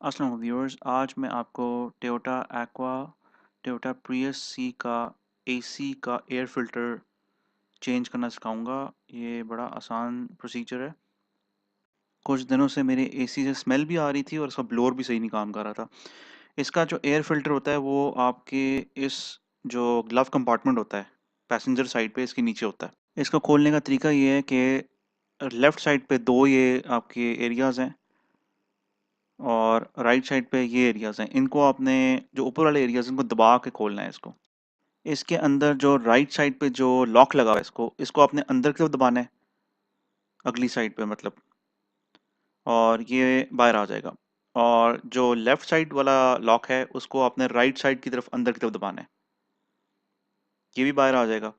अस्सलाम व्यूअर्स, आज मैं आपको टोयोटा एक्वा टोयोटा प्रियस सी का एसी का एयर फ़िल्टर चेंज करना सिखाऊंगा। ये बड़ा आसान प्रोसीजर है। कुछ दिनों से मेरे एसी से स्मेल भी आ रही थी और इसका ब्लोअर भी सही नहीं काम कर रहा था। इसका जो एयर फ़िल्टर होता है वो आपके इस जो ग्लव कंपार्टमेंट होता है पैसेंजर साइड पे इसके नीचे होता है। इसको खोलने का तरीका ये है कि लेफ़्ट साइड पे दो ये आपके एरियाज़ हैं और राइट साइड पे ये एरियाज़ हैं। इनको आपने जो ऊपर वाले एरियाज़ हैं इनको दबा के खोलना है इसको। इसके अंदर जो राइट साइड पे जो लॉक लगा हुआ है इसको इसको आपने अंदर की तरफ दबाना है, अगली साइड पे मतलब, और ये बाहर आ जाएगा। और जो लेफ्ट साइड वाला लॉक है उसको आपने राइट साइड की तरफ अंदर की तरफ दबाना है, ये भी बाहर आ जाएगा।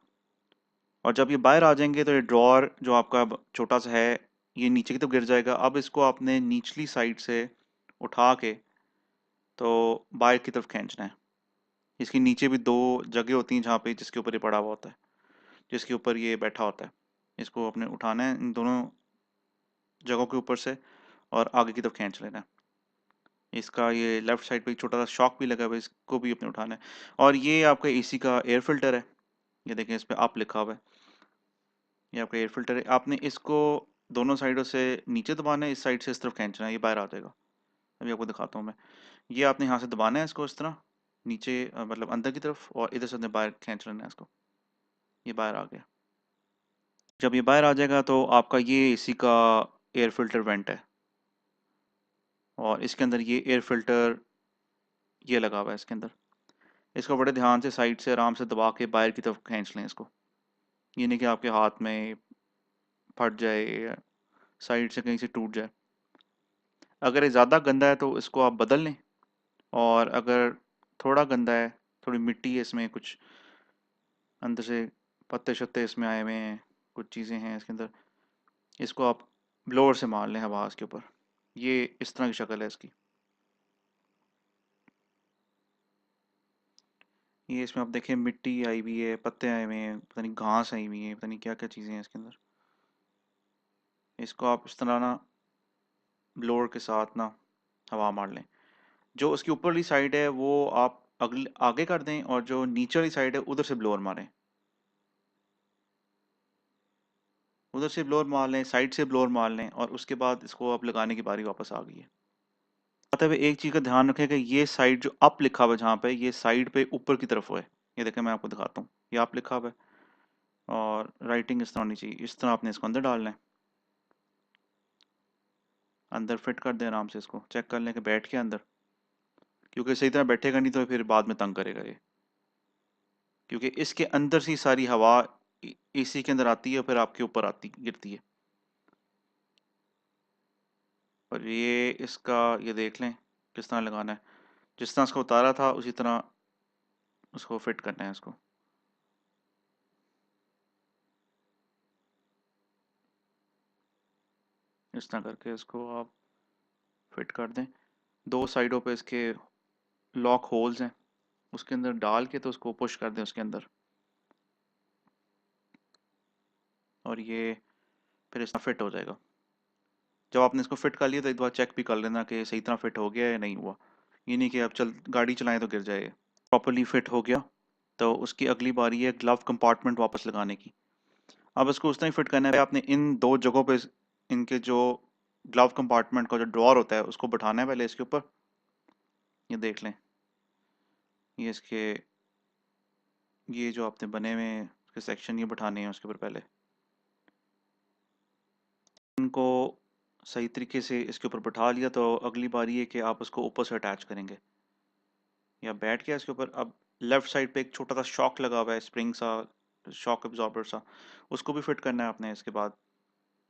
और जब ये बाहर आ जाएंगे तो ये ड्रॉअर जो आपका छोटा सा है ये नीचे की तरफ गिर जाएगा। अब इसको आपने निचली साइड से उठा के तो बाहर की तरफ खींचना है। इसके नीचे भी दो जगह होती हैं जहाँ पे जिसके ऊपर ये पड़ा हुआ होता है, जिसके ऊपर ये बैठा होता है। इसको आपने उठाना है इन दोनों जगहों के ऊपर से और आगे की तरफ खींच लेना है। इसका ये लेफ्ट साइड पे एक छोटा सा शॉक भी लगा हुआ है, इसको भी अपने उठाना है। और ये आपका एसी का एयर फिल्टर है, ये देखें इस पे अप लिखा हुआ है। ये आपका एयर फिल्टर है, आपने इसको दोनों साइडों से नीचे दबाना है, इस साइड से इस तरफ खींचना है, ये बाहर आ जाएगा। अभी आपको दिखाता हूँ मैं। ये आपने यहाँ से दबाना है इसको इस तरह नीचे, मतलब अंदर की तरफ, और इधर से आपने बाहर खींच लेना है इसको। ये बाहर आ गया। जब ये बाहर आ जाएगा तो आपका ये एसी का एयर फिल्टर वेंट है और इसके अंदर ये एयर फिल्टर ये लगा हुआ है इसके अंदर। इसको बड़े ध्यान से साइड से आराम से दबा के बाहर की तरफ खींच लें इसको। ये नहीं कि आपके हाथ में फट जाए या साइड से कहीं से टूट जाए। अगर ये ज़्यादा गंदा है तो इसको आप बदल लें, और अगर थोड़ा गंदा है, थोड़ी मिट्टी है इसमें, कुछ अंदर से पत्ते शत्ते इसमें आए हुए हैं, कुछ चीज़ें हैं इसके अंदर, इसको आप ब्लोअर से मार लें हवा इसके ऊपर। ये इस तरह की शक्ल है इसकी। ये इसमें आप देखें मिट्टी आई हुई है, पत्ते आए हुए हैं, पता नहीं घास आई हुई है, पता नहीं क्या क्या चीज़ें हैं इसके अंदर। इसको आप इस तरह ना ब्लोअर के साथ ना हवा मार लें। जो उसकी ऊपर वाली साइड है वो आप अगले आगे कर दें, और जो नीचे वाली साइड है उधर से ब्लोअर मारें। उधर से ब्लोअर मार लें, साइड से ब्लोअर मार लें, और उसके बाद इसको आप लगाने की बारी वापस आ गई है। आते हुए एक चीज़ का ध्यान रखें कि ये साइड जो अप लिखा हुआ है जहाँ पे, ये साइड पे ऊपर की तरफ हो है। ये देखें मैं आपको दिखाता हूँ, ये अप लिखा हुआ है और राइटिंग इस तरह होनी चाहिए। इस तरह आपने इसको अंदर डालना है, अंदर फिट कर दें आराम से। इसको चेक कर लें कि बैठ के अंदर, क्योंकि सही तरह बैठेगा नहीं तो फिर बाद में तंग करेगा ये। क्योंकि इसके अंदर से सारी हवा एसी के अंदर आती है, फिर आपके ऊपर आती गिरती है। और ये इसका ये देख लें किस तरह लगाना है। जिस तरह इसको उतारा था उसी तरह उसको फिट करना है इसको। इस तरह करके इसको आप फिट कर दें। दो साइडों पे इसके लॉक होल्स हैं, उसके अंदर डाल के तो उसको पुश कर दें उसके अंदर। और ये फिर इस तरह फिट हो जाएगा। जब आपने इसको फिट कर लिया तो एक बार चेक भी कर लेना कि सही तरह फिट हो गया है या नहीं हुआ। ये नहीं कि आप गाड़ी चलाएं तो गिर जाए। प्रॉपरली फिट हो गया तो उसकी अगली बारी है ग्लव कंपार्टमेंट वापस लगाने की। अब इसको उस तरह ही फिट करना है, आपने इन दो जगहों पे इनके जो ग्लव कंपार्टमेंट का जो ड्रॉअर होता है उसको बैठाना है पहले इसके ऊपर। ये देख लें, ये इसके ये जो आपने बने हुए हैं इसके सेक्शन ये बैठाने हैं उसके ऊपर पहले। इनको सही तरीके से इसके ऊपर बैठा लिया तो अगली बारी है कि आप उसको ऊपर से अटैच करेंगे। या बैठ गया इसके ऊपर। अब लेफ्ट साइड पे एक छोटा सा शॉक लगा हुआ है, स्प्रिंग सा, शॉक एब्जॉर्बर सा, उसको भी फिट करना है आपने इसके बाद।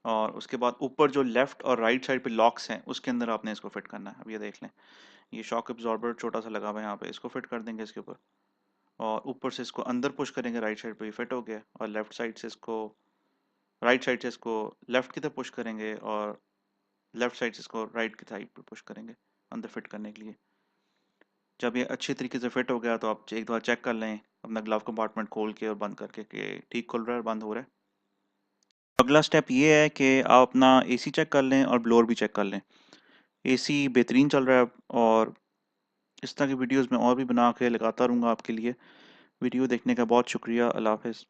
और उसके बाद ऊपर जो लेफ्ट और राइट साइड पे लॉक्स हैं उसके अंदर आपने इसको फिट करना है। अब ये देख लें, ये शॉक एब्जॉर्बर छोटा सा लगा हुआ है यहाँ पे, इसको फिट कर देंगे इसके ऊपर। और ऊपर से इसको अंदर पुश करेंगे, राइट साइड पे ये फिट हो गया। और लेफ्ट साइड से इसको राइट साइड से इसको लेफ्ट की तरफ पुश करेंगे, और लेफ्ट साइड से इसको राइट की साइड पे पुश करेंगे अंदर फिट करने के लिए। जब ये अच्छे तरीके से फिट हो गया तो आप एक बार चेक कर लें अपना ग्लव कंपार्टमेंट खोल के और बंद करके कि ठीक खुल रहा है और बंद हो रहा है। अगला स्टेप ये है कि आप अपना एसी चेक कर लें और ब्लोअर भी चेक कर लें। एसी बेहतरीन चल रहा है अब, और इस तरह की वीडियोस मैं और भी बना के लगाता रहूँगा आपके लिए। वीडियो देखने का बहुत शुक्रिया। अल्लाह हाफ़िज़।